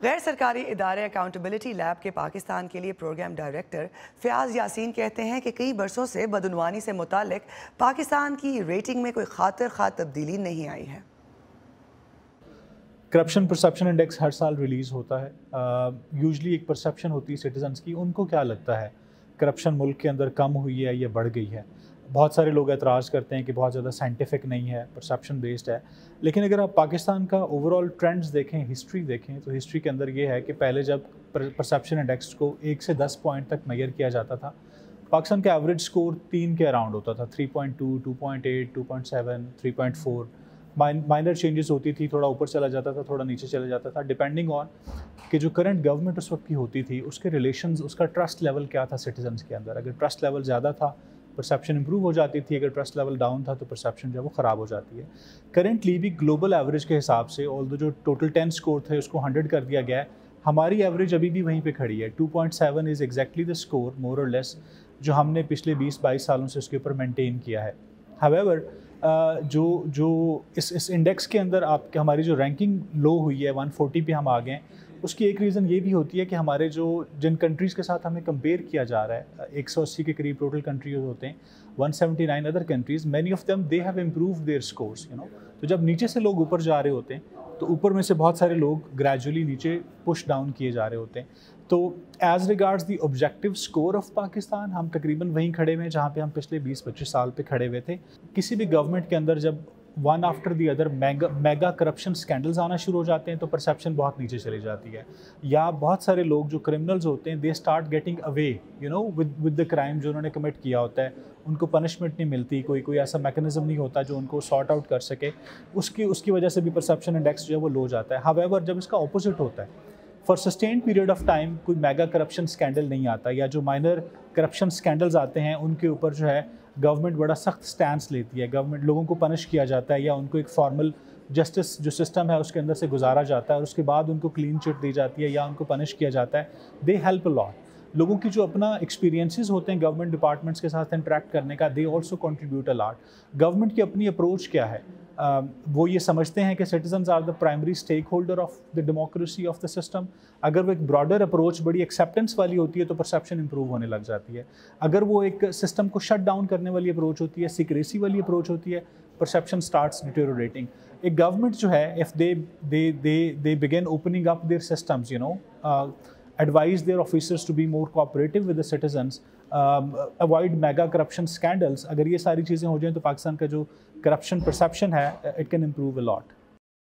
गैर सरकारी इदारे अकाउंटेबिलिटी लैब के पाकिस्तान के लिए प्रोग्राम डायरेक्टर फ़याज़ यासीन कहते हैं कि कई बरसों से बदउनवानी से मुतालिक पाकिस्तान की रेटिंग में कोई खातिर खा तब्दीली नहीं आई है। करप्शन परसेप्शन इंडेक्स हर साल रिलीज़ होता है। यूजली एक परसेप्शन होती है सिटीजन्स की, उनको क्या लगता है करप्शन मुल्क के अंदर कम हुई है या बढ़ गई है। बहुत सारे लोग एतराज़ करते हैं कि बहुत ज़्यादा साइंटिफिक नहीं है, परसेप्शन बेस्ड है। लेकिन अगर आप पाकिस्तान का ओवरऑल ट्रेंड्स देखें, हिस्ट्री देखें, तो हिस्ट्री के अंदर ये है कि पहले जब परसेप्शन इंडेक्स को 1 से 10 पॉइंट तक मेजर किया जाता था, पाकिस्तान का एवरेज स्कोर 3 के अराउंड होता था, 3.2, 2.8, 2.7, 3.4। माइनर चेंजेस होती थी, थोड़ा ऊपर चला जाता था, थोड़ा नीचे चला जाता था, डिपेंडिंग ऑन कि जो करंट गवर्नमेंट उस वक्त की होती थी उसके रिलेशंस, उसका ट्रस्ट लेवल क्या था सिटीजन्स के अंदर। अगर ट्रस्ट लेवल ज़्यादा था परसेप्शन इंप्रूव हो जाती थी, अगर ट्रस्ट लेवल डाउन था तो परसेप्शन जो है वो ख़राब हो जाती है। करेंटली भी ग्लोबल एवरेज के हिसाब से ऑल्दो जो टोटल 10 स्कोर थे उसको 100 कर दिया गया है, हमारी एवरेज अभी भी वहीं पे खड़ी है। 2.7 is exactly the score more और लेस जो हमने पिछले 20-22 सालों से उसके ऊपर मेंटेन किया है। हावेवर जो इस इंडेक्स के अंदर आपके हमारी जो रैंकिंग लो हुई है, 140 पे हम आ गए हैं, उसकी एक रीज़न ये भी होती है कि हमारे जिन कंट्रीज़ के साथ हमें कंपेयर किया जा रहा है, 180 के करीब टोटल कंट्रीज होते हैं, 179 other countries, many of them they have improved their scores, you know. तो जब नीचे से लोग ऊपर जा रहे होते हैं तो ऊपर में से बहुत सारे लोग ग्रेजुअली नीचे पुश डाउन किए जा रहे होते हैं। तो as regards the objective score of Pakistan हम तकरीबन वहीं खड़े हुए हैं जहाँ पे हम पिछले 20-25 साल पे खड़े हुए थे। किसी भी गवर्नमेंट के अंदर जब one after the other mega corruption scandals आना शुरू हो जाते हैं तो परसेप्शन बहुत नीचे चली जाती है, या बहुत सारे लोग जो क्रिमिनल्स होते हैं they start getting away, you know, with the crime जो उन्होंने कमिट किया होता है, उनको पनिशमेंट नहीं मिलती, कोई ऐसा मैकेनिज्म नहीं होता जो उनको सॉर्ट आउट कर सके, उसकी वजह से भी परसेप्शन इंडेक्स जो है वो लो जाता है। हावेवर जब इसका ऑपोजिट होता है, for sustain period of time कोई मेगा करप्शन स्कैंडल नहीं आता, या जो माइनर करप्शन स्कैंडल्स आते हैं उनके ऊपर जो है गवर्नमेंट बड़ा सख्त स्टैंस लेती है, गवर्नमेंट लोगों को पनिश किया जाता है या उनको एक फॉर्मल जस्टिस जो सिस्टम है उसके अंदर से गुजारा जाता है और उसके बाद उनको क्लीन चिट दी जाती है या उनको पनिश किया जाता है। They help a lot. लोगों की जो अपना एक्सपीरियंसेस होते हैं गवर्नमेंट डिपार्टमेंट्स के साथ इंटरेक्ट करने का, they also contribute a lot. Government की अपनी अप्रोच क्या है, वो ये समझते हैं कि citizens are the primary stakeholder of the democracy of the system. अगर वो एक ब्रॉडर अप्रोच बड़ी एक्सेप्टेंस वाली होती है तो परसेप्शन इंप्रूव होने लग जाती है। अगर वो एक सिस्टम को शट डाउन करने वाली अप्रोच होती है, सीक्रेसी वाली अप्रोच होती है, परसेप्शन स्टार्ट्स डिटेरोरेटिंग। एक गवर्नमेंट जो है, if they begin opening up their systems, you know, advise their officers to be more cooperative with the citizens, avoid mega corruption scandals, अगर ये सारी चीज़ें हो जाएं तो पाकिस्तान का जो करप्शन परसेप्शन है, it can improve a lot.